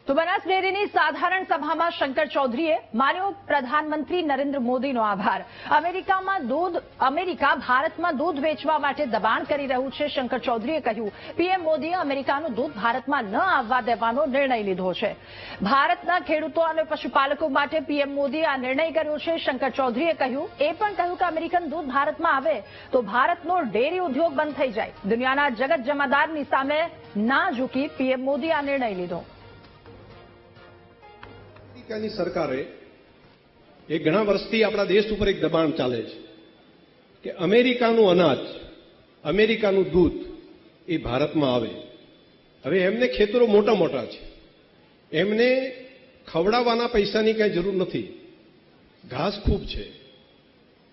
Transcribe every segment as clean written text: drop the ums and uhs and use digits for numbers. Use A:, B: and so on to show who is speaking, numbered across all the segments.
A: તો બનાસ ડેરીની સાધારણ સભામાં શંકર ચૌધરીએ માન્યો પ્રધાનમંત્રી નરેન્દ્ર મોદીનો આભાર। અમેરિકા ભારતમાં દૂધ વેચવા માટે દબાણ કરી રહ્યું છે। શંકર ચૌધરીએ કહ્યું, પીએમ મોદીએ અમેરિકાનું દૂધ ભારતમાં ન આવવા દેવાનો નિર્ણય લીધો છે। ભારતના ખેડૂતો અને પશુપાલકો માટે પીએમ મોદીએ આ નિર્ણય કર્યો છે। શંકર ચૌધરીએ એ પણ કહ્યું કે અમેરિકન દૂધ ભારતમાં આવે તો ભારતનો ડેરી ઉદ્યોગ બંધ થઈ જાય। દુનિયાના જગત જમાદારની સામે ના ઝૂકી પીએમ મોદીએ આ નિર્ણય લીધો।
B: અમેરિકાની સરકારે એક ઘણા વર્ષથી આપણા દેશ ઉપર એક દબાણ ચાલે છે કે અમેરિકાનું અનાજ, અમેરિકાનું દૂધ એ ભારતમાં આવે। હવે એમને ખેતરો મોટા મોટા છે, એમને ખવડાવવાના પૈસાની કઈ જરૂર નથી, ઘાસ ખૂબ છે,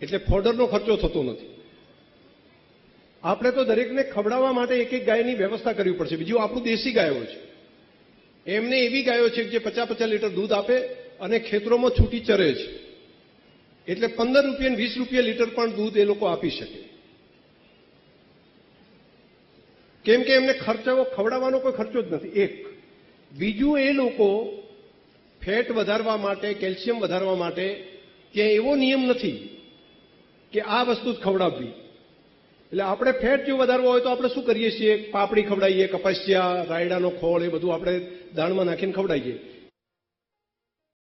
B: એટલે ફોડરનો ખર્ચો થતો નથી। આપણે તો દરેકને ખવડાવવા માટે એક એક ગાયની વ્યવસ્થા કરવી પડશે। બીજું આપણું દેશી ગાયો છે, એમને એવી ગાયો છે જે 50-50 લીટર દૂધ આપે અને ખેતરોમાં છૂટી ચરે છે, એટલે 15 રૂપિયા 20 રૂપિયા લીટર પણ દૂધ એ લોકો આપી શકે, કેમ કે એમને ખવડાવવાનો કોઈ ખર્ચો જ નથી। એક બીજું, એ લોકો ફેટ વધારવા માટે, કેલ્શિયમ વધારવા માટે ત્યાં એવો નિયમ નથી કે આ વસ્તુ જ ખવડાવવી। એટલે આપણે ફેટ જો વધારવો હોય તો આપણે શું કરીએ છીએ, પાપડી ખવડાવીએ, કપાસિયા, રાયડાનો ખોળ, એ બધું આપણે દાણમાં નાખીને ખવડાવીએ।